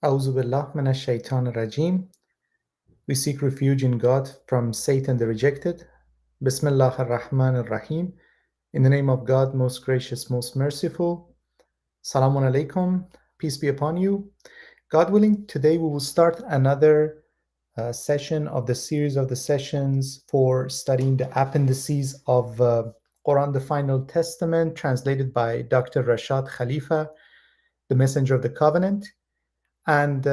A'udhu billah minash shaitanir rajim. We seek refuge in God from Satan the rejected. Bismillah ar-Rahman ar-Rahim. In the name of God, most gracious, most merciful. Salãmun Alaykum. Peace be upon you. God willing, today we will start another session of the series of the sessions for studying the appendices of Quran, the Final Testament, translated by Dr. Rashad Khalifa, the Messenger of the Covenant. And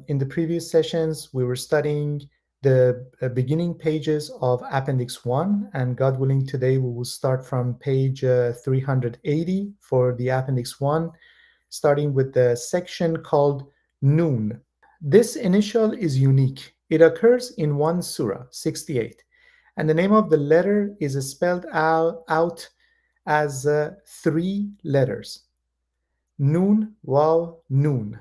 in the previous sessions, we were studying the beginning pages of Appendix 1. And God willing, today we will start from page 380 for the Appendix 1, starting with the section called Noon. This initial is unique. It occurs in one surah, 68. And the name of the letter is spelled out as 3 letters. Noon, Waw, Noon,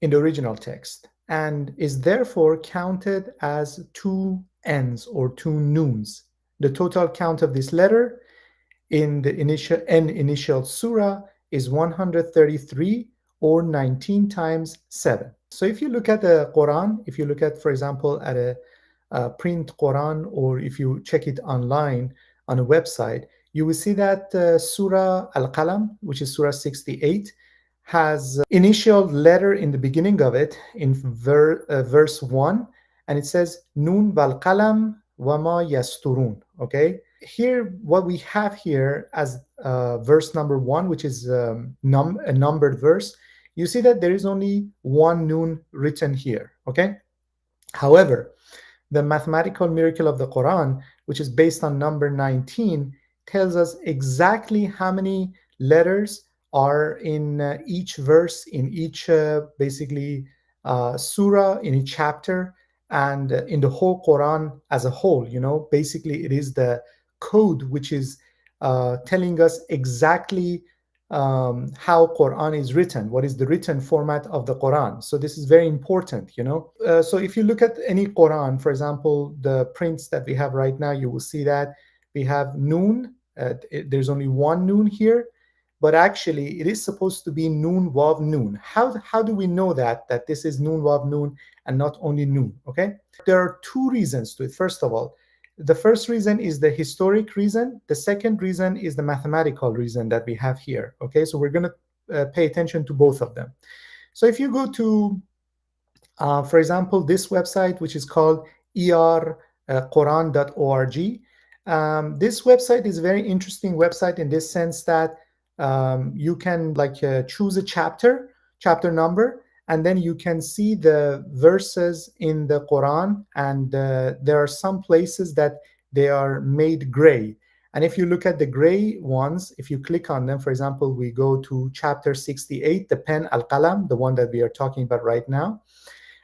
in the original text, and is therefore counted as 2 N's or 2 noons. The total count of this letter in the initial surah is 133, or 19 times 7. So if you look at the Quran, if you look at, for example, at a print Quran, or if you check it online on a website, you will see that Surah Al-Qalam, which is Surah 68, has initial letter in the beginning of it in verse 1, and it says Nun wal qalam wama yasturun. Okay, here what we have here as verse number 1, which is a numbered verse, you see that there is only one Nun written here. Okay, however, the mathematical miracle of the Quran, which is based on number 19, tells us exactly how many letters are in each verse, in each basically surah, in each chapter, and in the whole Quran as a whole. Basically it is the code which is telling us exactly how Quran is written, what is the written format of the Quran. So this is very important. So if you look at any Quran, for example, the prints that we have right now, you will see that we have Noon. There's only one Noon here, but actually it is supposed to be Noon Wav Noon. How do we know that this is Noon Wav Noon and not only Noon? Okay, there are 2 reasons to it. First of all, the first reason is the historic reason. The second reason is the mathematical reason that we have here. Okay, so we're going to pay attention to both of them. So if you go to, for example, this website, which is called erquran.org, this website is a very interesting website in this sense that you can choose a chapter number, and then you can see the verses in the Quran, and there are some places that they are made gray. And if you look at the gray ones, if you click on them, for example, we go to chapter 68, the pen Al-Qalam, the one that we are talking about right now,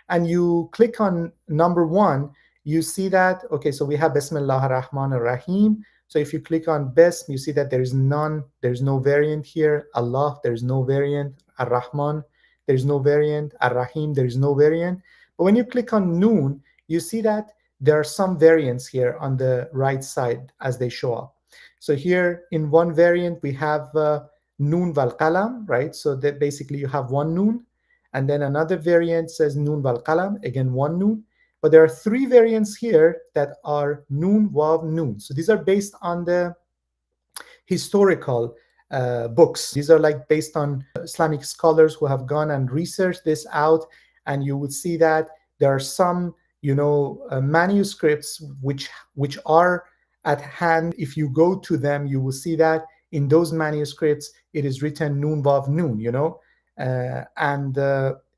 and you click on number 1, you see that, okay, so we have Bismillah ar-Rahman ar-Rahim. So if you click on Bism, you see that there's no variant here. Allah, there's no variant. Ar-Rahman, there's no variant. Ar-Rahim, there's no variant. But when you click on Noon, you see that there are some variants here on the right side as they show up. So here in one variant, we have Noon wal Qalam, right? So that basically you have one Noon. And then another variant says Noon wal Qalam, again one Noon. But there are 3 variants here that are Noon, Wav, Noon. So these are based on the historical books. These are based on Islamic scholars who have gone and researched this out. And you would see that there are some, manuscripts which are at hand. If you go to them, you will see that in those manuscripts, it is written Noon, Wav, Noon,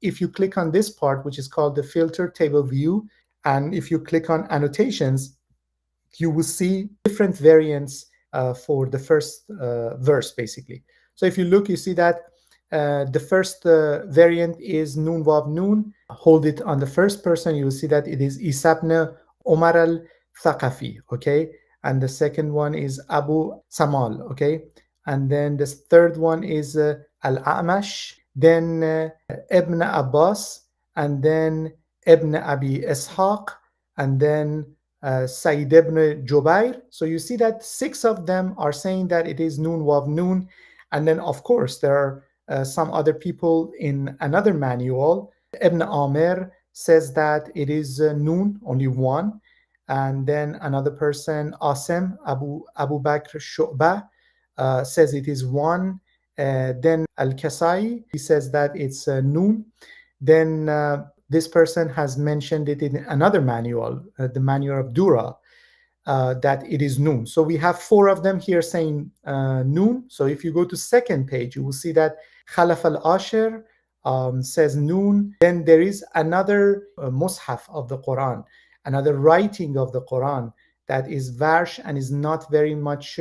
if you click on this part, which is called the filter table view, and if you click on annotations, you will see different variants for the first verse, basically. So if you look, you see that the first variant is Noon Wav Noon. Hold it on the first person, you will see that it is Isabna Omar al-Thaqafi, okay? And the second one is Abu Samal, okay? And then the third one is Al-A'mash, then Ibn Abbas, and then Ibn Abi Ishaq, and then Sayyid ibn Jubair. So you see that 6 of them are saying that it is Noon Wav Noon. And then, of course, there are some other people in another manual Ibn Amir says that it is Noon, only one. And then another person, Asim, Abu Bakr Shu'bah, says it is one. Then Al-Kasai, he says that it's Noon. Then this person has mentioned it in another manual, the manual of Dura, that it is noon. So we have four of them here saying noon. So if you go to second page, you will see that Khalaf al-Ashir says noon. Then there is another mushaf of the Quran, another writing of the Quran that is Varsh and is not very much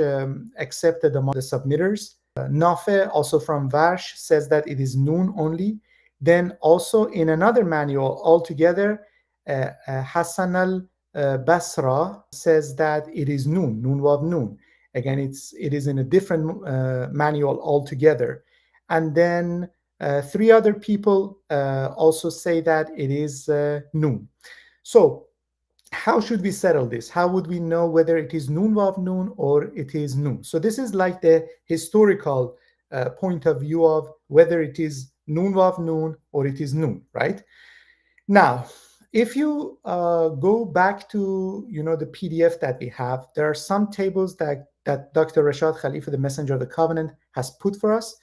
accepted among the submitters. Nafe, also from Varsh, says that it is noon only. Then also in another manual altogether, Hassan Basra says that it is noon, noon wav noon. Again, it is in a different manual altogether. And then three other people also say that it is noon. So how should we settle this? How would we know whether it is noon wav noon or it is noon? So this is like the historical point of view of whether it is noon wav noon or it is noon, right? Now, if you go back to the PDF that we have, there are some tables that Dr. Rashad Khalifa, the Messenger of the Covenant, has put for us,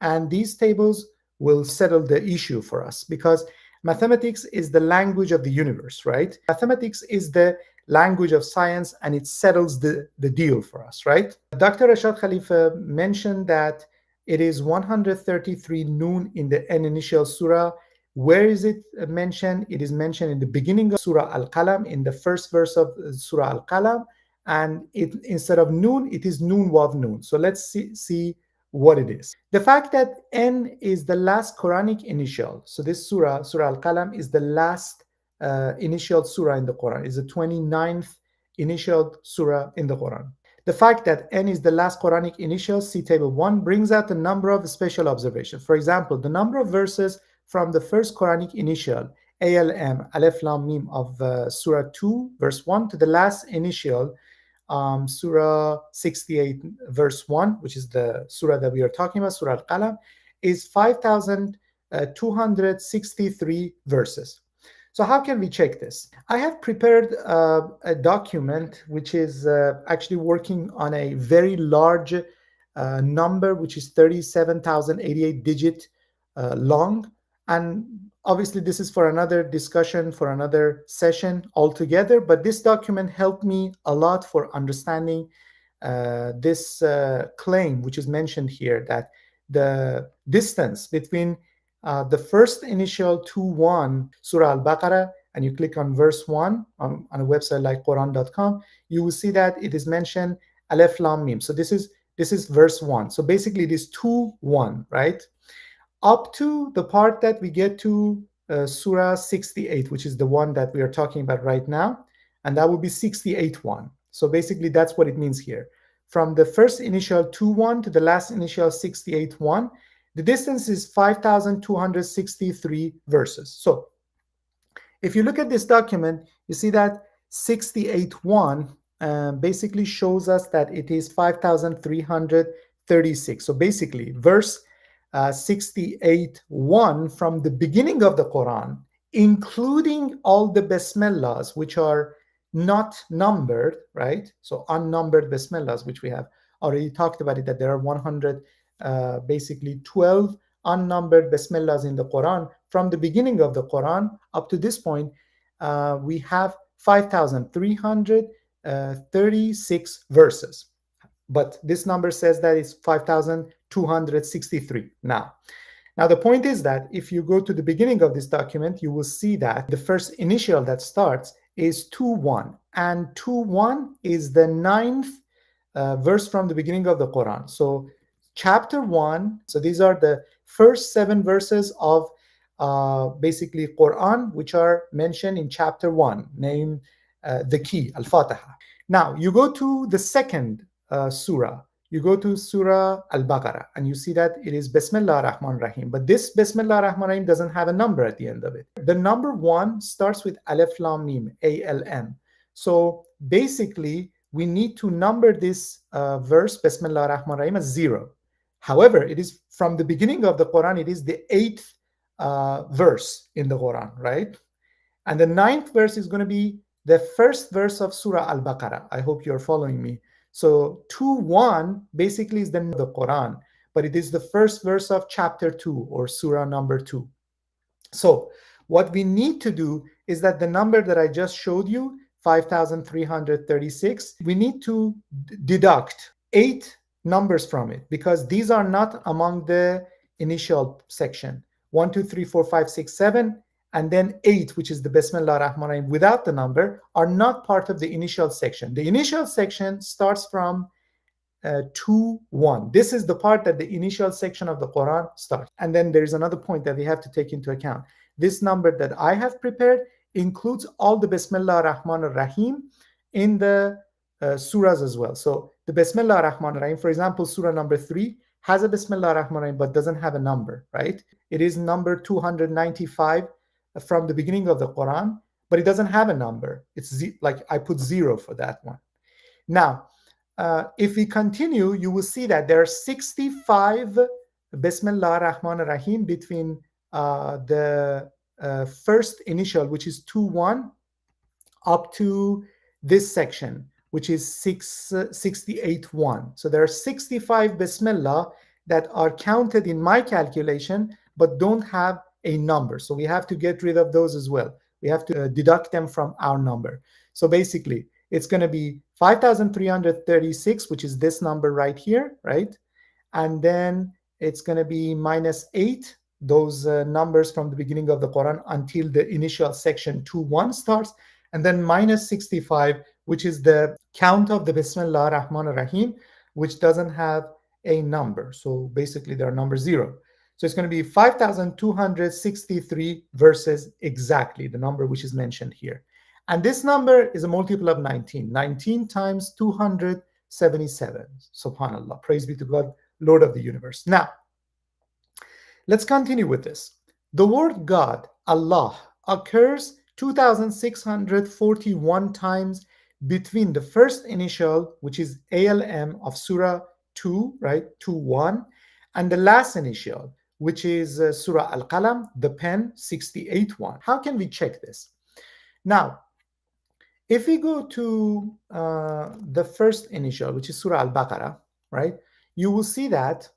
and these tables will settle the issue for us because mathematics is the language of the universe, right? Mathematics is the language of science, and it settles the deal for us, right? Dr. Rashad Khalifa mentioned that it is 133 noon in the initial surah. Where is it mentioned? It is mentioned in the beginning of Surah Al-Qalam, in the first verse of Surah Al-Qalam, and instead of noon, it is noon wav noon. So let's see what it is. The fact that N is the last Quranic initial, so this Surah Al-Qalam, is the last initial surah in the Quran, is the 29th initial surah in the Quran. The fact that N is the last Quranic initial, see table 1, brings out a number of special observations. For example, the number of verses from the first Quranic initial, ALM, Alef Lam Mim, of Surah 2, verse 1, to the last initial, Surah 68, verse 1, which is the Surah that we are talking about, Surah Al-Qalam, is 5,263 verses. So how can we check this? I have prepared a document which is actually working on a very large number, which is 37,088 digit long. And obviously this is for another discussion, for another session altogether, but this document helped me a lot for understanding this claim, which is mentioned here, that the distance between the first initial 2-1 Surah Al-Baqarah, and you click on verse 1 on a website like Quran.com, you will see that it is mentioned Alef Lam Mim. So this is verse 1. So basically it is 2-1, right? Up to the part that we get to Surah 68, which is the one that we are talking about right now, and that would be 68-1. So basically that's what it means here. From the first initial 2-1 to the last initial 68-1, the distance is 5,263 verses. So if you look at this document, you see that 68-1 basically shows us that it is 5,336. So basically, verse 68-1 from the beginning of the Quran, including all the Bismillahs, which are not numbered, right? So unnumbered Bismillahs, which we have already talked about it, that there are 100 basically 12 unnumbered Bismillahs in the Quran. From the beginning of the Quran up to this point, we have 5,336 verses. But this number says that it's 5,263 now. Now, the point is that if you go to the beginning of this document, you will see that the first initial that starts is 2-1. And 2-1 is the 9th verse from the beginning of the Quran. So chapter 1, so these are the first 7 verses of basically Quran, which are mentioned in chapter 1, named the key, Al-Fatiha. Now, you go to the second surah, you go to Surah Al-Baqarah, and you see that it is Bismillah ar-Rahman ar-Rahim. But this Bismillah ar-Rahman ar-Rahim doesn't have a number at the end of it. The number 1 starts with Alef Lam Mim, ALM. So basically, we need to number this verse, Bismillah ar-Rahman ar-Rahim, as 0. However, it is from the beginning of the Quran, it is the 8th verse in the Quran, right? And the 9th verse is going to be the first verse of Surah Al-Baqarah. I hope you're following me. So 2:1 basically is the Quran, but it is the first verse of chapter 2 or Surah number 2. So what we need to do is that the number that I just showed you, 5,336, we need to deduct 8 numbers from it because these are not among the initial section. 1, 2, 3, 4, 5, 6, 7, and then 8, which is the Bismillah Rahman Rahim without the number, are not part of the initial section. The initial section starts from 2:1. This is the part that the initial section of the Quran starts. And then there's another point that we have to take into account. This number that I have prepared includes all the Bismillah Rahman Rahim in the surahs as well. So the Bismillah Rahman Rahim, for example, surah number 3 has a Bismillah Rahman Rahim but doesn't have a number, right? It is number 295 from the beginning of the Quran, but it doesn't have a number. It's like I put 0 for that one. Now, if we continue, you will see that there are 65 Bismillah Rahman Rahim between the first initial, which is 2:1, up to this section, which is 68:1. So there are 65 Bismillah that are counted in my calculation, but don't have a number. So we have to get rid of those as well. We have to deduct them from our number. So basically, it's going to be 5,336, which is this number right here, right? And then it's going to be minus 8, those numbers from the beginning of the Quran until the initial section 2:1 starts, and then minus 65, which is the count of the Bismillah Rahman Rahim, which doesn't have a number. So basically, there are number 0. So it's going to be 5,263 verses exactly, the number which is mentioned here. And this number is a multiple of 19. 19 times 277. Subhanallah. Praise be to God, Lord of the universe. Now, let's continue with this. The word God, Allah, occurs 2,641 times between the first initial, which is ALM of Surah 2, right? 2:1, and the last initial, which is Surah Al-Qalam, the pen, 68:1. How can we check this? Now, if we go to the first initial, which is Surah Al-Baqarah, right, you will see that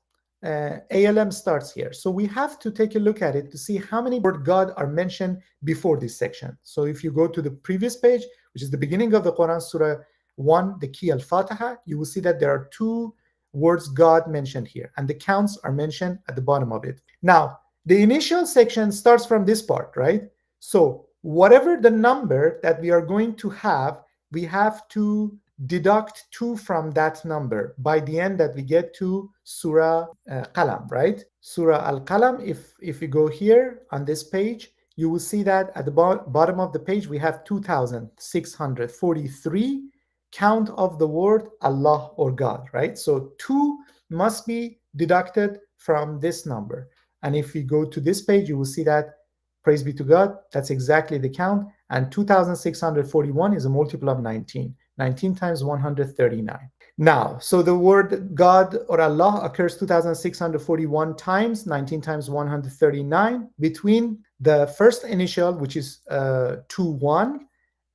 ALM starts here. So we have to take a look at it to see how many words God are mentioned before this section. So if you go to the previous page, which is the beginning of the Quran, Surah 1, the key Al-Fatiha, you will see that there are 2 words God mentioned here, and the counts are mentioned at the bottom of it. Now, the initial section starts from this part, right? So whatever the number that we are going to have, we have to deduct 2 from that number by the end that we get to Surah Qalam, right? Surah Al-Qalam, if we go here on this page, you will see that at the bottom of the page, we have 2,643 count of the word Allah or God, right? So 2 must be deducted from this number. And if we go to this page, you will see that, praise be to God, that's exactly the count. And 2,641 is a multiple of 19. 19 times 139. Now, so the word God or Allah occurs 2,641 times, 19 times 139, between the first initial, which is 2:1,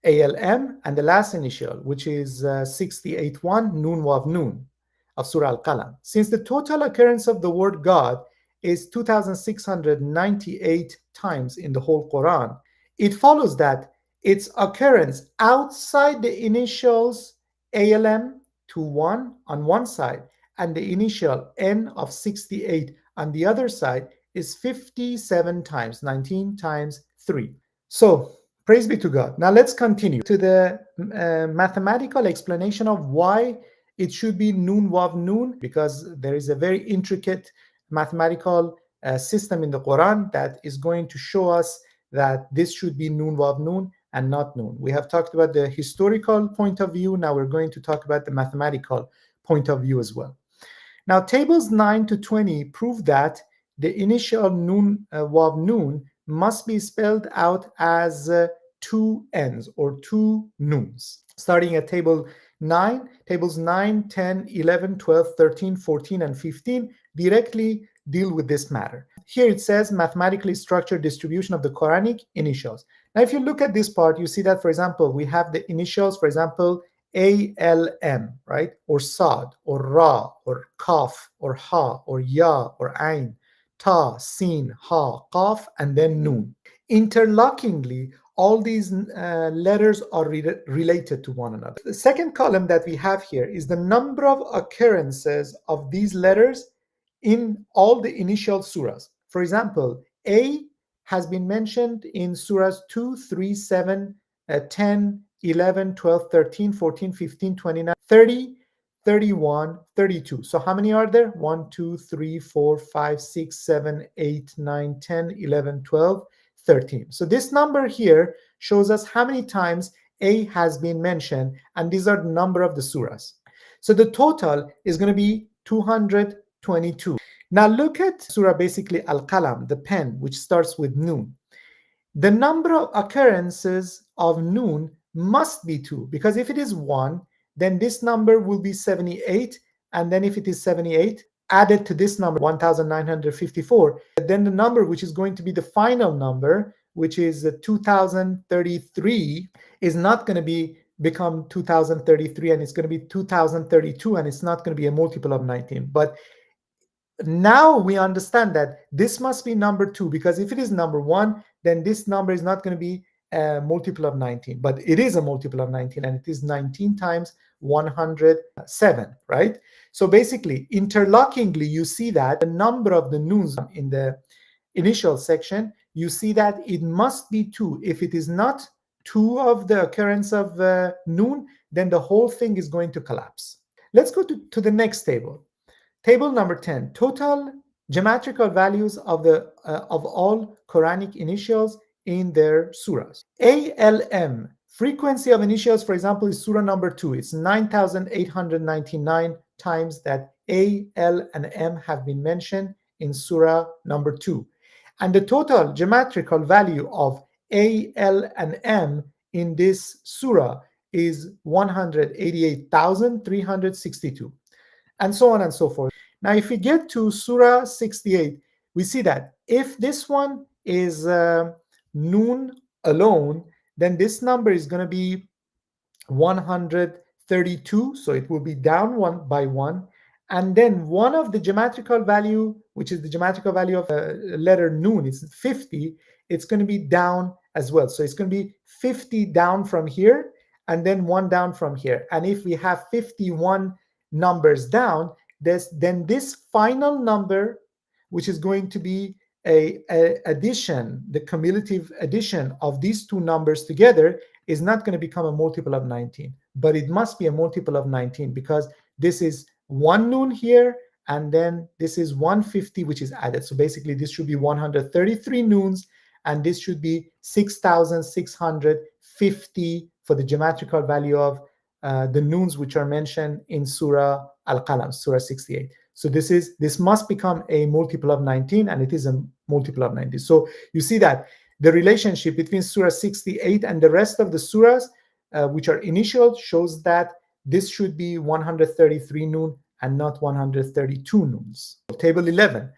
ALM, and the last initial, which is 68:1, Nun Wav Nun of Surah Al-Qalam. Since the total occurrence of the word God is 2,698 times in the whole Quran, it follows that its occurrence outside the initials ALM to 1 on one side and the initial N of 68 on the other side is 57 times, 19 times 3. So, praise be to God. Now let's continue to the mathematical explanation of why it should be Nun Wav Nun, because there is a very intricate mathematical system in the Quran that is going to show us that this should be Nun Wav Nun and not Nun. We have talked about the historical point of view. Now we're going to talk about the mathematical point of view as well. Now, tables 9 to 20 prove that the initial Nun Wav Nun must be spelled out as 2 N's or 2 Nuns. Starting at table 9, tables 9, 10, 11, 12, 13, 14, and 15 directly deal with this matter. Here it says mathematically structured distribution of the Quranic initials. Now, if you look at this part, you see that, for example, we have the initials, for example, ALM, right? Or Sad, or Ra, or Kaf, or Ha, or Ya, or Ain, Ta, Sin, Ha, Qaf, and then Nun. Interlockingly, all these letters are related to one another. The second column that we have here is the number of occurrences of these letters in all the initial surahs. For example, A has been mentioned in surahs 2, 3, 7, 10, 11, 12, 13, 14, 15, 29, 30, 31, 32. So how many are there? 1, 2, 3, 4, 5, 6, 7, 8, 9, 10, 11, 12, 13. So this number here shows us how many times A has been mentioned, and these are the number of the surahs. So the total is going to be 222. Now look at surah basically Al-Qalam, the pen, which starts with Noon. The number of occurrences of Noon must be 2, because if it is 1, then this number will be 78, and then if it is 78, added to this number, 1954, then the number which is going to be the final number, which is 2033, is not going to become 2033, and it's going to be 2032, and it's not going to be a multiple of 19. But now we understand that this must be number 2, because if it is number 1, then this number is not going to be a multiple of 19, but it is a multiple of 19, and it is 19 times 107, right? So basically, interlockingly, you see that the number of the noons in the initial section, you see that it must be 2. If it is not 2 of the occurrence of noon, then the whole thing is going to collapse. Let's go to the next table. Table number 10, total geometrical values of all Quranic initials in their surahs. ALM, frequency of initials, for example, is surah number 2. It's 9,899 times that A, L, and M have been mentioned in surah number 2. And the total geometrical value of A, L, and M in this surah is 188,362. And so on and so forth. Now, if we get to Surah 68, we see that if this one is Noon alone, then this number is going to be 132, so it will be down 1 by 1. And then one of the geometrical value, which is the geometrical value of letter Noon, is 50, it's going to be down as well. So it's going to be 50 down from here, and then 1 down from here. And if we have 51 numbers down, then this final number, which is going to be a addition, the cumulative addition of these two numbers together, is not going to become a multiple of 19, but it must be a multiple of 19, because this is 1 noon here, and then this is 150, which is added. So basically this should be 133 noons, and this should be 6,650 for the geometrical value of the noons which are mentioned in Surah Al-Qalam, Surah 68. So this must become a multiple of 19, and it is a multiple of 19. So you see that the relationship between Surah 68 and the rest of the surahs, which are initial, shows that this should be 133 noon and not 132 noons. Table 11.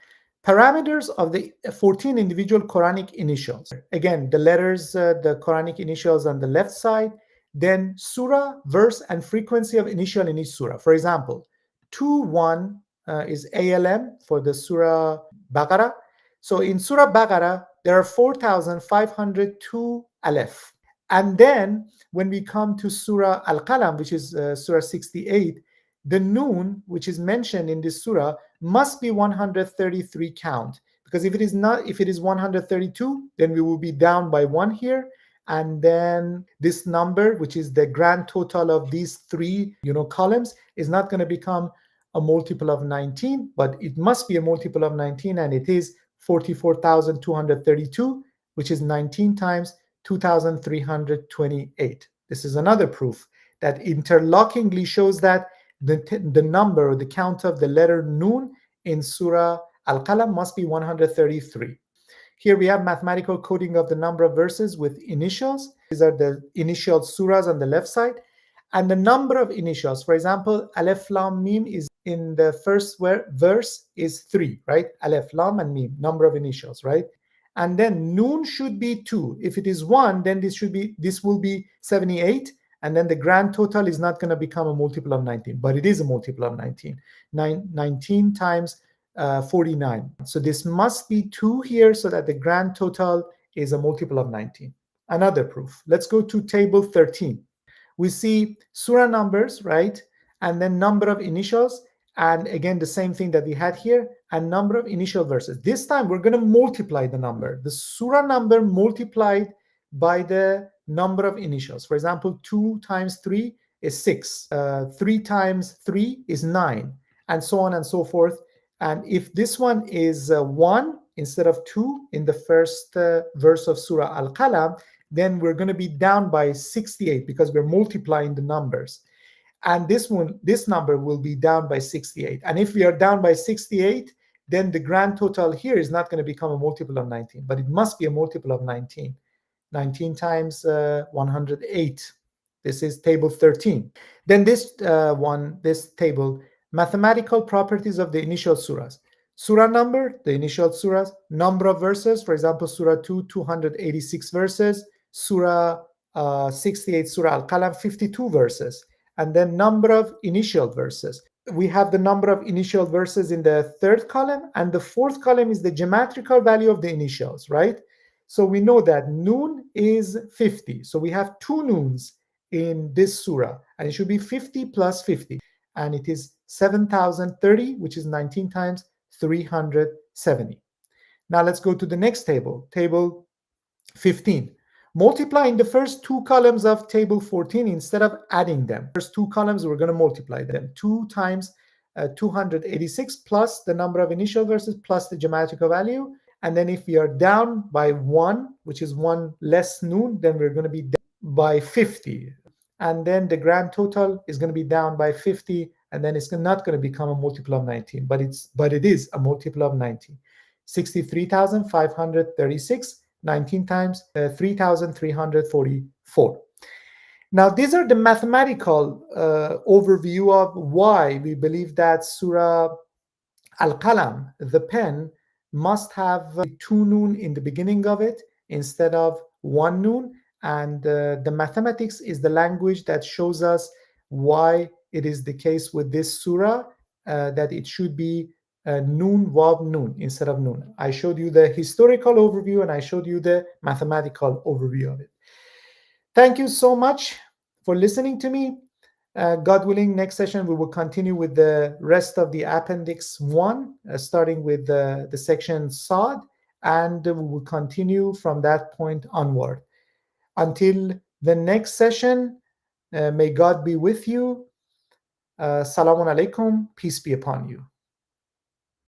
Parameters of the 14 individual Quranic initials. Again, the letters, the Quranic initials on the left side, then surah, verse, and frequency of initial in each surah. For example, 2-1 is ALM for the Surah Baqarah. So in Surah Baqarah, there are 4,502 aleph. And then when we come to Surah Al-Qalam, which is Surah 68, the noon, which is mentioned in this surah, must be 133 count. Because if it is 132, then we will be down by 1 here. And then this number, which is the grand total of these 3 columns, is not going to become a multiple of 19, but it must be a multiple of 19, and it is 44,232, which is 19 times 2,328. This is another proof that interlockingly shows that the number or the count of the letter Noon in Surah Al-Qalam must be 133. Here we have mathematical coding of the number of verses with initials. These are the initial surahs on the left side. and the number of initials. For example, Aleph Lam Mim is in the first verse is 3, right? Aleph Lam and Mim, number of initials, right? And then Noon should be 2. If it is 1, then this will be 78, and then the grand total is not going to become a multiple of 19, but it is a multiple of 19. 19 times 49. So this must be 2 here so that the grand total is a multiple of 19. Another proof. Let's go to table 13. We see surah numbers, right? And then number of initials. And again, the same thing that we had here, and number of initial verses. This time we're going to multiply the number. The surah number multiplied by the number of initials. For example, 2 times 3 is 6. 3 times 3 is 9, and so on and so forth. And if this one is 1 instead of 2 in the first verse of Surah Al-Qalam, then we're going to be down by 68 because we're multiplying the numbers. And this number will be down by 68. And if we are down by 68, then the grand total here is not going to become a multiple of 19, but it must be a multiple of 19. 19 times 108. This is table 13. Then this table, mathematical properties of the initial surahs. Surah number, the initial surahs, number of verses, for example, Surah 2, 286 verses, Surah 68, Surah Al-Qalam, 52 verses, and then number of initial verses. We have the number of initial verses in the third column, and the fourth column is the geometrical value of the initials, right? So we know that noon is 50. So we have 2 noons in this surah, and it should be 50 plus 50, and it is 7,030, which is 19 times 370. Now let's go to the next table, table 15. Multiplying the first 2 columns of table 14 instead of adding them. First 2 columns, we're going to multiply them. 2 times 286 plus the number of initial verses plus the geometrical value. And then if we are down by 1, which is 1 less noon, then we're going to be down by 50. And then the grand total is going to be down by 50, and then it's not going to become a multiple of 19, but it is a multiple of 19. 63,536, 19 times 3,344. Now, these are the mathematical overview of why we believe that Surah Al-Qalam, the pen, must have 2 noon in the beginning of it instead of 1 noon. And the mathematics is the language that shows us why it is the case with this surah, that it should be noon, waw, noon instead of noon. I showed you the historical overview and I showed you the mathematical overview of it. Thank you so much for listening to me. God willing, next session we will continue with the rest of the Appendix 1, starting with the section Sod, and we will continue from that point onward. Until the next session, may God be with you. Salãmun Alaykum, peace be upon you.